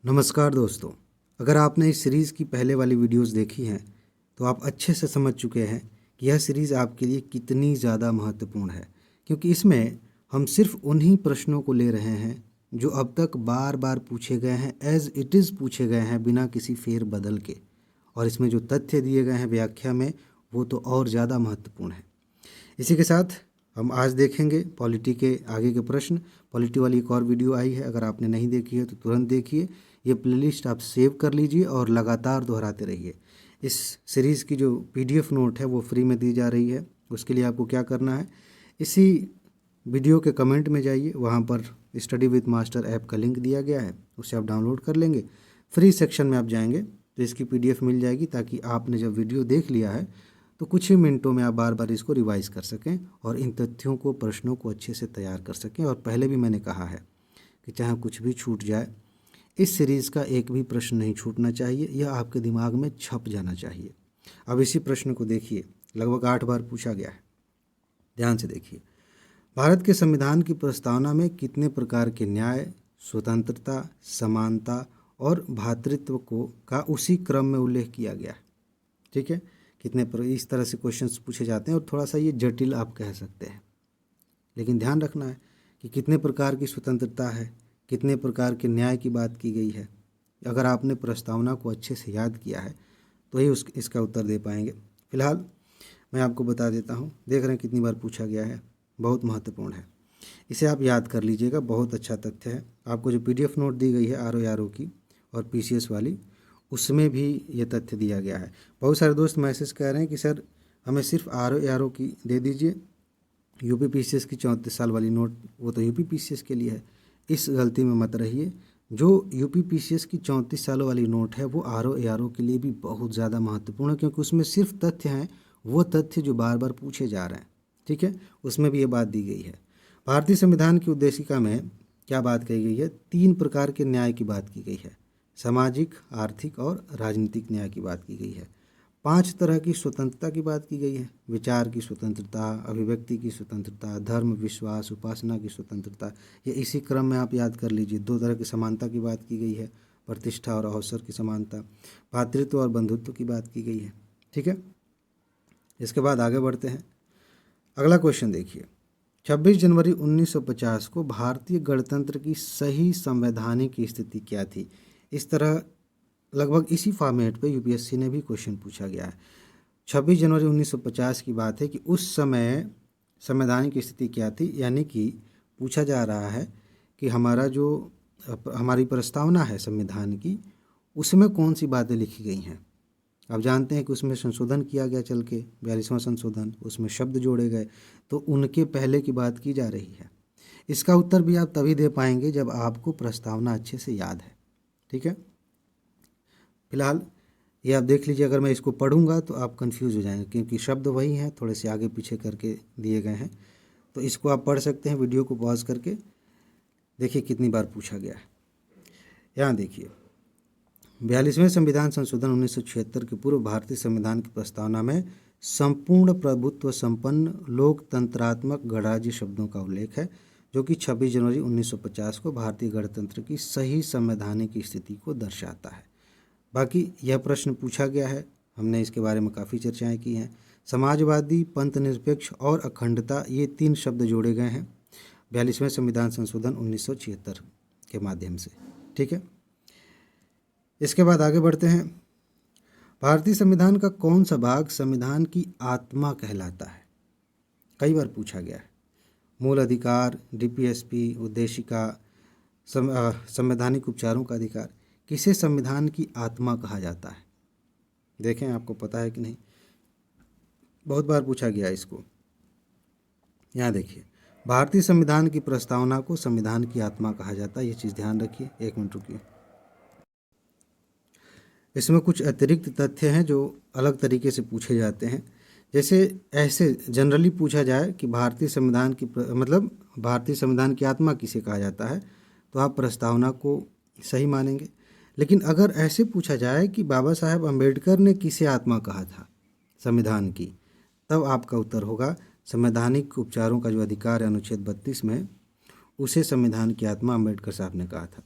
नमस्कार दोस्तों। अगर आपने इस सीरीज़ की पहले वाली वीडियोस देखी हैं तो आप अच्छे से समझ चुके हैं कि यह सीरीज़ आपके लिए कितनी ज़्यादा महत्वपूर्ण है, क्योंकि इसमें हम सिर्फ उन्हीं प्रश्नों को ले रहे हैं जो अब तक बार बार पूछे गए हैं, एज़ इट इज़ पूछे गए हैं, बिना किसी फेर बदल के। और इसमें जो तथ्य दिए गए हैं व्याख्या में, वो तो और ज़्यादा महत्वपूर्ण है। इसी के साथ हम आज देखेंगे पॉलिटी के आगे के प्रश्न। पॉलिटी वाली एक और वीडियो आई है, अगर आपने नहीं देखी है तो तुरंत देखिए। ये प्लेलिस्ट आप सेव कर लीजिए और लगातार दोहराते रहिए। इस सीरीज़ की जो पीडीएफ नोट है वो फ्री में दी जा रही है। उसके लिए आपको क्या करना है, इसी वीडियो के कमेंट में जाइए, वहाँ पर स्टडी विद मास्टर ऐप का लिंक दिया गया है, उसे आप डाउनलोड कर लेंगे। फ्री सेक्शन में आप जाएंगे तो इसकी पीडीएफ मिल जाएगी, ताकि आपने जब वीडियो देख लिया है तो कुछ ही मिनटों में आप बार बार इसको रिवाइज़ कर सकें और इन तथ्यों को, प्रश्नों को अच्छे से तैयार कर सकें। और पहले भी मैंने कहा है कि चाहे कुछ भी छूट जाए, इस सीरीज़ का एक भी प्रश्न नहीं छूटना चाहिए, यह आपके दिमाग में छप जाना चाहिए। अब इसी प्रश्न को देखिए, लगभग 8 बार पूछा गया है। ध्यान से देखिए, भारत के संविधान की प्रस्तावना में कितने प्रकार के न्याय, स्वतंत्रता, समानता और भ्रातृत्व को का उसी क्रम में उल्लेख किया गया है? ठीक है, इस तरह से क्वेश्चंस पूछे जाते हैं और थोड़ा सा ये जटिल आप कह सकते हैं, लेकिन ध्यान रखना है कि कितने प्रकार की स्वतंत्रता है, कितने प्रकार के न्याय की बात की गई है। अगर आपने प्रस्तावना को अच्छे से याद किया है तो ही इसका उत्तर दे पाएंगे। फिलहाल मैं आपको बता देता हूँ, देख रहे हैं कितनी बार पूछा गया है, बहुत महत्वपूर्ण है, इसे आप याद कर लीजिएगा। बहुत अच्छा तथ्य है। आपको जो पीडीएफ नोट दी गई है आरओ की और पीसीएस वाली, उसमें भी ये तथ्य दिया गया है। बहुत सारे दोस्त मैसेज कर रहे हैं कि सर हमें सिर्फ आरओ की दे दीजिए, यूपी पीसीएस की 34 साल वाली नोट वो तो यूपी पीसीएस के लिए है। इस गलती में मत रहिए। जो यूपी पीसीएस की 34 सालों वाली नोट है वो आरओ के लिए भी बहुत ज़्यादा महत्वपूर्ण है, क्योंकि उसमें सिर्फ तथ्य हैं, वो तथ्य जो बार बार पूछे जा रहे हैं। ठीक है, उसमें भी ये बात दी गई है। भारतीय संविधान की उद्देशिका में क्या बात कही गई है? 3 प्रकार के न्याय की बात की गई है, सामाजिक, आर्थिक और राजनीतिक न्याय की बात की गई है। 5 तरह की स्वतंत्रता की बात की गई है, विचार की स्वतंत्रता, अभिव्यक्ति की स्वतंत्रता, धर्म, विश्वास, उपासना की स्वतंत्रता। ये इसी क्रम में आप याद कर लीजिए। 2 तरह की समानता की बात की गई है, प्रतिष्ठा और अवसर की समानता, भातृत्व और बंधुत्व की बात की गई है। ठीक है, इसके बाद आगे बढ़ते हैं। अगला क्वेश्चन देखिए, 26 जनवरी 1950 को भारतीय गणतंत्र की सही संवैधानिक स्थिति क्या थी? इस तरह लगभग इसी फॉर्मेट पे यूपीएससी ने भी क्वेश्चन पूछा गया है। 26 जनवरी 1950 की बात है कि उस समय संवैधानिक स्थिति क्या थी, यानी कि पूछा जा रहा है कि हमारी प्रस्तावना है संविधान की, उसमें कौन सी बातें लिखी गई हैं। आप जानते हैं कि उसमें संशोधन किया गया, चल के 42वां संशोधन, उसमें शब्द जोड़े गए, तो उनके पहले की बात की जा रही है। इसका उत्तर भी आप तभी दे पाएंगे जब आपको प्रस्तावना अच्छे से याद है। ठीक है, फिलहाल ये आप देख लीजिए। अगर मैं इसको पढ़ूंगा तो आप कंफ्यूज हो जाएंगे, क्योंकि शब्द वही हैं, थोड़े से आगे पीछे करके दिए गए हैं। तो इसको आप पढ़ सकते हैं, वीडियो को पॉज करके देखिए कितनी बार पूछा गया है। यहाँ देखिए, 42वें संविधान संशोधन 1976 के पूर्व भारतीय संविधान की प्रस्तावना में संपूर्ण प्रभुत्व संपन्न लोकतंत्रात्मक गणराज्य शब्दों का उल्लेख है, जो कि 26 जनवरी 1950 को भारतीय गणतंत्र की सही संवैधानिक स्थिति को दर्शाता है। बाकी यह प्रश्न पूछा गया है, हमने इसके बारे में काफ़ी चर्चाएं की हैं। समाजवादी, पंथ निरपेक्ष और अखंडता, ये 3 शब्द जोड़े गए हैं 42वें संविधान संशोधन 1976 के माध्यम से। ठीक है, इसके बाद आगे बढ़ते हैं। भारतीय संविधान का कौन सा भाग संविधान की आत्मा कहलाता है? कई बार पूछा गया है। मूल अधिकार, डीपीएसपी, उद्देशिका, संवैधानिक उपचारों का अधिकार, किसे संविधान की आत्मा कहा जाता है? देखें आपको पता है कि नहीं, बहुत बार पूछा गया इसको। यहाँ देखिए, भारतीय संविधान की प्रस्तावना को संविधान की आत्मा कहा जाता है, ये चीज़ ध्यान रखिए। 1 मिनट रुकिए। इसमें कुछ अतिरिक्त तथ्य हैं जो अलग तरीके से पूछे जाते हैं। जैसे ऐसे जनरली पूछा जाए कि भारतीय संविधान की मतलब भारतीय संविधान की आत्मा किसे कहा जाता है, तो आप प्रस्तावना को सही मानेंगे। लेकिन अगर ऐसे पूछा जाए कि बाबा साहेब अम्बेडकर ने किसे आत्मा कहा था संविधान की, तब आपका उत्तर होगा संवैधानिक उपचारों का जो अधिकार है अनुच्छेद 32 में, उसे संविधान की आत्मा अम्बेडकर साहब ने कहा था।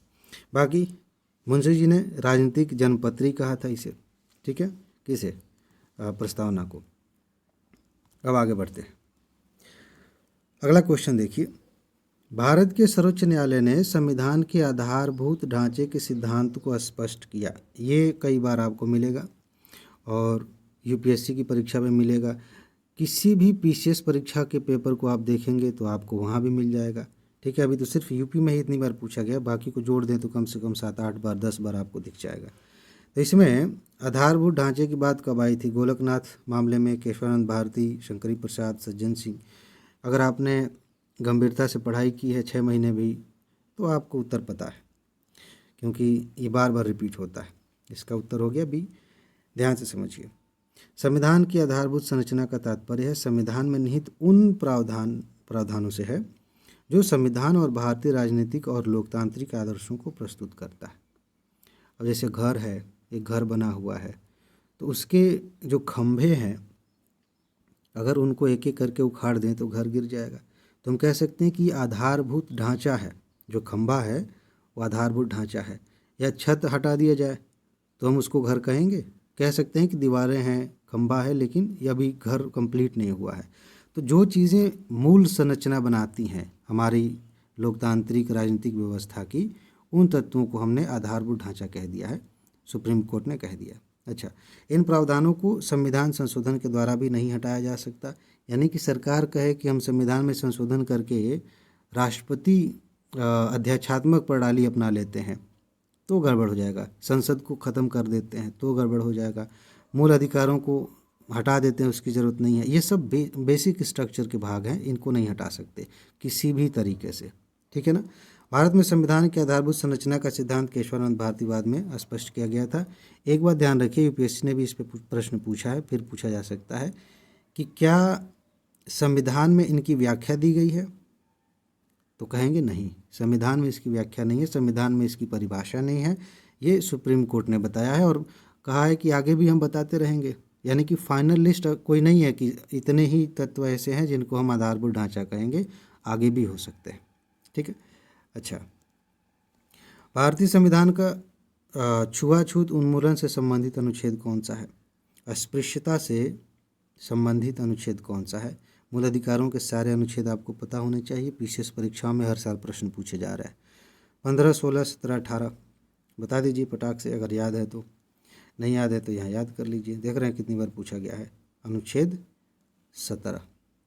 बाकी मुंशी जी ने राजनीतिक जनपत्री कहा था इसे, ठीक है, किसे, प्रस्तावना को। अब आगे बढ़ते हैं। अगला क्वेश्चन देखिए, भारत के सर्वोच्च न्यायालय ने संविधान के आधारभूत ढांचे के सिद्धांत को स्पष्ट किया। ये कई बार आपको मिलेगा और यूपीएससी की परीक्षा में मिलेगा। किसी भी पीसीएस परीक्षा के पेपर को आप देखेंगे तो आपको वहाँ भी मिल जाएगा, ठीक है। अभी तो सिर्फ यूपी में ही इतनी बार पूछा गया, बाकी को जोड़ दें तो कम से कम 7-8 बार 10 बार आपको दिख जाएगा। तो इसमें आधारभूत ढांचे की बात कब आई थी? गोलकनाथ मामले में, केशवानंद भारती, शंकरी प्रसाद, सज्जन सिंह। अगर आपने गंभीरता से पढ़ाई की है 6 महीने भी, तो आपको उत्तर पता है, क्योंकि ये बार बार रिपीट होता है। इसका उत्तर हो गया बी। ध्यान से समझिए, संविधान की आधारभूत संरचना का तात्पर्य है संविधान में निहित उन प्रावधानों से है जो संविधान और भारतीय राजनीतिक और लोकतांत्रिक आदर्शों को प्रस्तुत करता है। अब जैसे घर है, एक घर बना हुआ है, तो उसके जो खंभे हैं, अगर उनको एक एक करके उखाड़ दें तो घर गिर जाएगा। तो हम कह सकते हैं कि आधारभूत ढांचा है, जो खंभा है वो आधारभूत ढांचा है। या छत हटा दिया जाए तो हम उसको घर कहेंगे? कह सकते हैं कि दीवारें हैं, खंभा है, लेकिन ये अभी घर कंप्लीट नहीं हुआ है। तो जो चीज़ें मूल संरचना बनाती हैं हमारी लोकतांत्रिक राजनीतिक व्यवस्था की, उन तत्वों को हमने आधारभूत ढांचा कह दिया है, सुप्रीम कोर्ट ने कह दिया। अच्छा, इन प्रावधानों को संविधान संशोधन के द्वारा भी नहीं हटाया जा सकता। यानी कि सरकार कहे कि हम संविधान में संशोधन करके राष्ट्रपति अध्यक्षात्मक प्रणाली अपना लेते हैं तो गड़बड़ हो जाएगा, संसद को ख़त्म कर देते हैं तो गड़बड़ हो जाएगा, मूल अधिकारों को हटा देते हैं, उसकी ज़रूरत नहीं है। ये सब बेसिक स्ट्रक्चर के भाग हैं, इनको नहीं हटा सकते किसी भी तरीके से, ठीक है ना। भारत में संविधान की आधारभूत संरचना का सिद्धांत केशवानंद भारतीवाद में स्पष्ट किया गया था। एक बात ध्यान रखिए, यूपीएससी ने भी इस पर प्रश्न पूछा है, फिर पूछा जा सकता है कि क्या संविधान में इनकी व्याख्या दी गई है? तो कहेंगे नहीं, संविधान में इसकी व्याख्या नहीं है, संविधान में इसकी परिभाषा नहीं है। ये सुप्रीम कोर्ट ने बताया है और कहा है कि आगे भी हम बताते रहेंगे। यानी कि फाइनल लिस्ट कोई नहीं है कि इतने ही तत्व ऐसे हैं जिनको हम आधारभूत ढांचा कहेंगे, आगे भी हो सकते हैं, ठीक है। अच्छा, भारतीय संविधान का छुआछूत उन्मूलन से संबंधित अनुच्छेद कौन सा है? अस्पृश्यता से संबंधित अनुच्छेद कौन सा है? मूल अधिकारों के सारे अनुच्छेद आपको पता होने चाहिए, पीसीएस परीक्षाओं में हर साल प्रश्न पूछे जा रहा है। 15, 16, 17, 18 बता दीजिए फटाक से, अगर याद है तो। नहीं याद है तो यहाँ याद कर लीजिए। देख रहे हैं कितनी बार पूछा गया है। अनुच्छेद 17,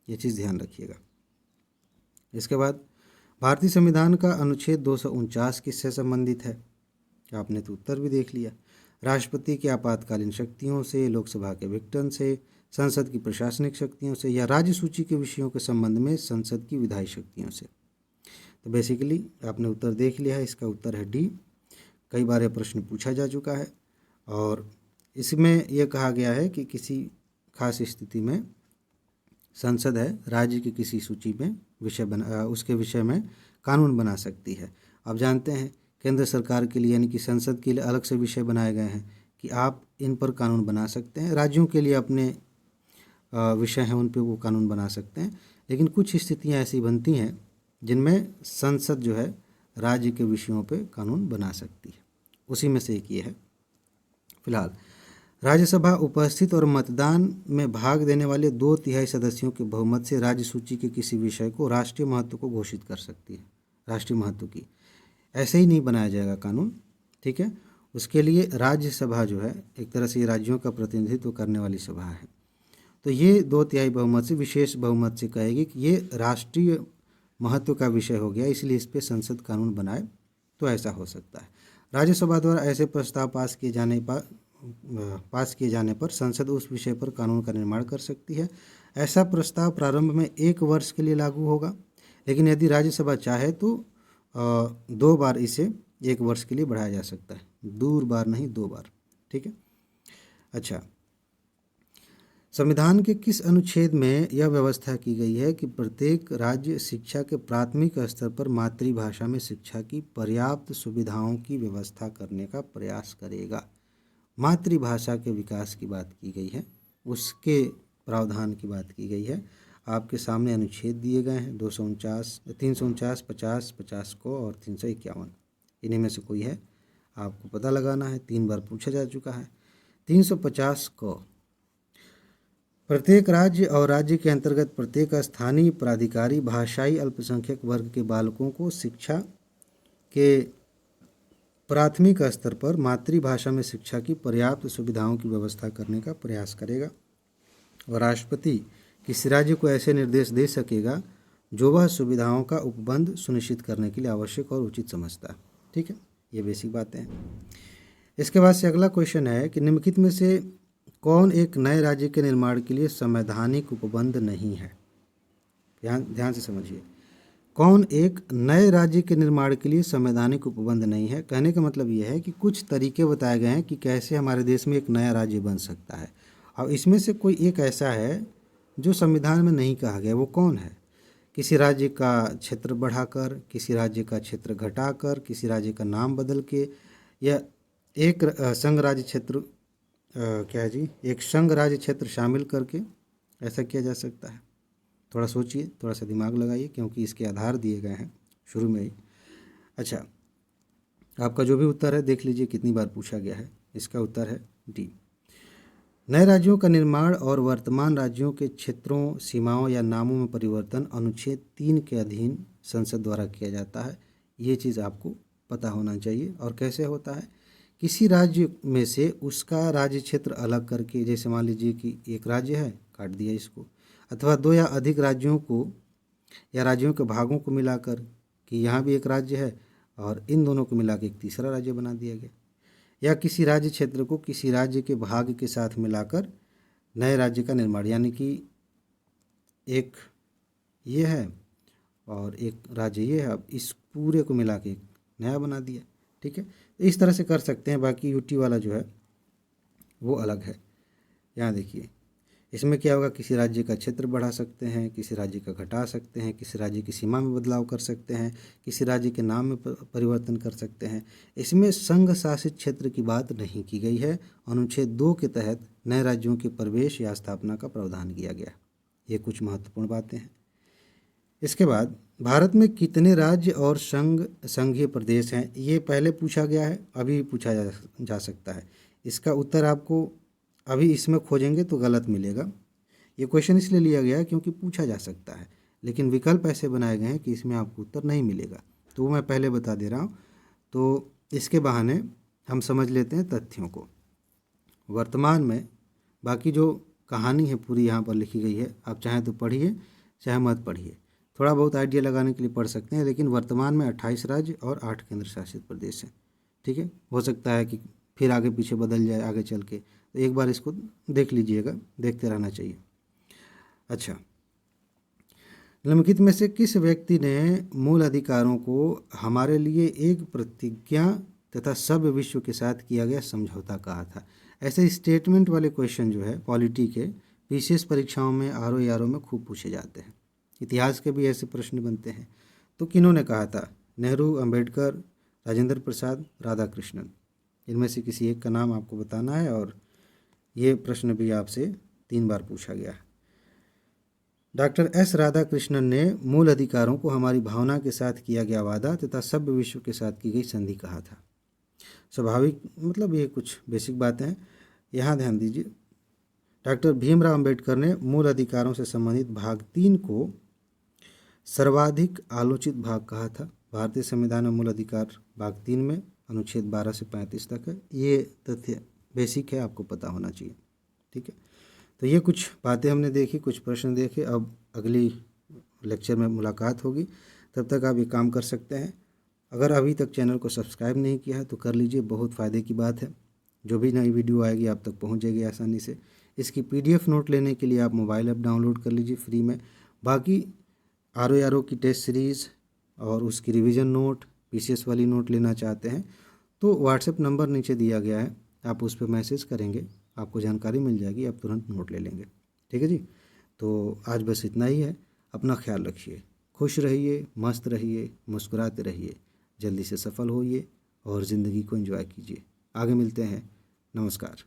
ये चीज़ ध्यान रखिएगा। इसके बाद भारतीय संविधान का अनुच्छेद 249 किससे संबंधित है? आपने तो उत्तर भी देख लिया। राष्ट्रपति की आपातकालीन शक्तियों से, लोकसभा के विघटन से, संसद की प्रशासनिक शक्तियों से, या राज्य सूची के विषयों के संबंध में संसद की विधायी शक्तियों से। तो बेसिकली आपने उत्तर देख लिया है, इसका उत्तर है डी। कई बार यह प्रश्न पूछा जा चुका है और इसमें यह कहा गया है कि किसी खास स्थिति में संसद है राज्य की किसी सूची में उसके विषय में कानून बना सकती है। आप जानते हैं केंद्र सरकार के लिए यानी कि संसद के लिए अलग से विषय बनाए गए हैं कि आप इन पर कानून बना सकते हैं। राज्यों के लिए अपने विषय हैं, उन पे वो कानून बना सकते हैं। लेकिन कुछ स्थितियां ऐसी बनती हैं जिनमें संसद जो है राज्य के विषयों पे कानून बना सकती है, उसी में से एक ये है। फिलहाल राज्यसभा उपस्थित और मतदान में भाग देने वाले 2/3 सदस्यों के बहुमत से राज्य सूची के किसी विषय को राष्ट्रीय महत्व को घोषित कर सकती है। राष्ट्रीय महत्व की ऐसे ही नहीं बनाया जाएगा कानून, ठीक है। उसके लिए राज्यसभा जो है एक तरह से राज्यों का प्रतिनिधित्व करने वाली सभा है। तो ये 2/3 बहुमत से, विशेष बहुमत से कहेगी कि ये राष्ट्रीय महत्व का विषय हो गया, इसलिए इस पर संसद कानून बनाए, तो ऐसा हो सकता है। राज्यसभा द्वारा ऐसे प्रस्ताव पास किए जाने पर संसद उस विषय पर कानून का निर्माण कर सकती है। ऐसा प्रस्ताव प्रारंभ में 1 वर्ष के लिए लागू होगा, लेकिन यदि राज्यसभा चाहे तो 2 बार इसे 1 वर्ष के लिए बढ़ाया जा सकता है, 2 बार नहीं 2 बार, ठीक है। अच्छा, संविधान के किस अनुच्छेद में यह व्यवस्था की गई है कि प्रत्येक राज्य शिक्षा के प्राथमिक स्तर पर मातृभाषा में शिक्षा की पर्याप्त सुविधाओं की व्यवस्था करने का प्रयास करेगा? मातृभाषा के विकास की बात की गई है, उसके प्रावधान की बात की गई है। आपके सामने अनुच्छेद दिए गए हैं 249, 349, 50, 50 को और 351, इन्हीं में से कोई है आपको पता लगाना है, 3 बार पूछा जा चुका है। 350 क, प्रत्येक राज्य और राज्य के अंतर्गत प्रत्येक स्थानीय प्राधिकारी भाषाई अल्पसंख्यक वर्ग के बालकों को शिक्षा के प्राथमिक स्तर पर मातृभाषा में शिक्षा की पर्याप्त सुविधाओं की व्यवस्था करने का प्रयास करेगा और राष्ट्रपति किसी राज्य को ऐसे निर्देश दे सकेगा जो वह सुविधाओं का उपबंध सुनिश्चित करने के लिए आवश्यक और उचित समझता है। ठीक है, ये बेसिक बातें हैं। इसके बाद से अगला क्वेश्चन है कि निम्नलिखित में से कौन एक नए राज्य के निर्माण के लिए संवैधानिक उपबंध नहीं है। ध्यान से समझिए, कौन एक नए राज्य के निर्माण के लिए संवैधानिक उपबंध नहीं है। कहने का मतलब यह है कि कुछ तरीके बताए गए हैं कि कैसे हमारे देश में एक नया राज्य बन सकता है, और इसमें से कोई एक ऐसा है जो संविधान में नहीं कहा गया। वो कौन है? किसी राज्य का क्षेत्र बढ़ाकर, किसी राज्य का क्षेत्र घटाकर, किसी राज्य का नाम बदल के, या एक संघ राज्य क्षेत्र क्या है जी, एक संघ राज्य क्षेत्र शामिल करके ऐसा किया जा सकता है। थोड़ा सोचिए, थोड़ा सा दिमाग लगाइए, क्योंकि इसके आधार दिए गए हैं शुरू में ही। अच्छा, आपका जो भी उत्तर है देख लीजिए कितनी बार पूछा गया है। इसका उत्तर है डी। नए राज्यों का निर्माण और वर्तमान राज्यों के क्षेत्रों, सीमाओं या नामों में परिवर्तन अनुच्छेद 3 के अधीन संसद द्वारा किया जाता है। ये चीज़ आपको पता होना चाहिए। और कैसे होता है? किसी राज्य में से उसका राज्य क्षेत्र अलग करके, जैसे मान लीजिए कि एक राज्य है, काट दिया इसको, अथवा 2 या अधिक राज्यों को या राज्यों के भागों को मिलाकर कि यहाँ भी एक राज्य है और इन दोनों को मिला के एक तीसरा राज्य बना दिया गया, या किसी राज्य क्षेत्र को किसी राज्य के भाग के साथ मिलाकर नए राज्य का निर्माण, यानी कि एक ये है और एक राज्य ये है, अब इस पूरे को मिला के एक नया बना दिया। ठीक है, तो इस तरह से कर सकते हैं। बाकी यूटी वाला जो है वो अलग है। यहाँ देखिए, इसमें क्या होगा, किसी राज्य का क्षेत्र बढ़ा सकते हैं, किसी राज्य का घटा सकते हैं, किसी राज्य की सीमा में बदलाव कर सकते हैं, किसी राज्य के नाम में परिवर्तन कर सकते हैं। इसमें संघ शासित क्षेत्र की बात नहीं की गई है। अनुच्छेद 2 के तहत नए राज्यों के प्रवेश या स्थापना का प्रावधान किया गया। ये कुछ महत्वपूर्ण बातें हैं। इसके बाद भारत में कितने राज्य और संघीय प्रदेश हैं, ये पहले पूछा गया है, अभी पूछा जा सकता है। इसका उत्तर आपको अभी इसमें खोजेंगे तो गलत मिलेगा। ये क्वेश्चन इसलिए लिया गया है क्योंकि पूछा जा सकता है, लेकिन विकल्प ऐसे बनाए गए हैं कि इसमें आपको उत्तर नहीं मिलेगा, तो वो मैं पहले बता दे रहा हूँ। तो इसके बहाने हम समझ लेते हैं तथ्यों को। वर्तमान में बाकी जो कहानी है पूरी यहाँ पर लिखी गई है, आप चाहें तो पढ़िए, चाहे मत पढ़िए, थोड़ा बहुत आइडिया लगाने के लिए पढ़ सकते हैं। लेकिन वर्तमान में 28 राज्य और 8 केंद्र शासित प्रदेश हैं। ठीक है, हो सकता है कि फिर आगे पीछे बदल जाए आगे चल के, तो एक बार इसको देख लीजिएगा, देखते रहना चाहिए। अच्छा, निम्नलिखित में से किस व्यक्ति ने मूल अधिकारों को हमारे लिए एक प्रतिज्ञा तथा सभ्य विश्व के साथ किया गया समझौता कहा था? ऐसे स्टेटमेंट वाले क्वेश्चन जो है पॉलिटी के विशेष परीक्षाओं में आरओ में खूब पूछे जाते हैं। इतिहास के भी ऐसे प्रश्न बनते हैं। तो किन्होंने कहा था? नेहरू, अंबेडकर, राजेंद्र प्रसाद, राधाकृष्णन। इनमें से किसी एक का नाम आपको बताना है, और ये प्रश्न भी आपसे 3 बार पूछा गया है। डॉक्टर एस राधाकृष्णन ने मूल अधिकारों को हमारी भावना के साथ किया गया वादा तथा सभ्य विश्व के साथ की गई संधि कहा था। स्वाभाविक, मतलब ये कुछ बेसिक बातें हैं, यहाँ ध्यान दीजिए। डॉक्टर भीमराव अंबेडकर ने मूल अधिकारों से संबंधित भाग 3 को सर्वाधिक आलोचित भाग कहा था। भारतीय संविधान में मूल अधिकार भाग 3 में अनुच्छेद 12 से 35 तक है। ये तथ्य बेसिक है, आपको पता होना चाहिए। ठीक है, तो ये कुछ बातें हमने देखी, कुछ प्रश्न देखे। अब अगली लेक्चर में मुलाकात होगी, तब तक आप ये काम कर सकते हैं। अगर अभी तक चैनल को सब्सक्राइब नहीं किया है तो कर लीजिए, बहुत फ़ायदे की बात है। जो भी नई वीडियो आएगी आप तक पहुंच जाएगी आसानी से। इसकी PDF नोट लेने के लिए आप मोबाइल ऐप डाउनलोड कर लीजिए फ्री में। बाकी आरओ की टेस्ट सीरीज़ और उसकी रिवीजन नोट, PCS वाली नोट लेना चाहते हैं तो व्हाट्सएप नंबर नीचे दिया गया है, आप उस पर मैसेज करेंगे, आपको जानकारी मिल जाएगी, आप तुरंत नोट ले लेंगे। ठीक है जी, तो आज बस इतना ही है। अपना ख्याल रखिए, खुश रहिए, मस्त रहिए, मुस्कुराते रहिए, जल्दी से सफल होइए और ज़िंदगी को एंजॉय कीजिए। आगे मिलते हैं। नमस्कार।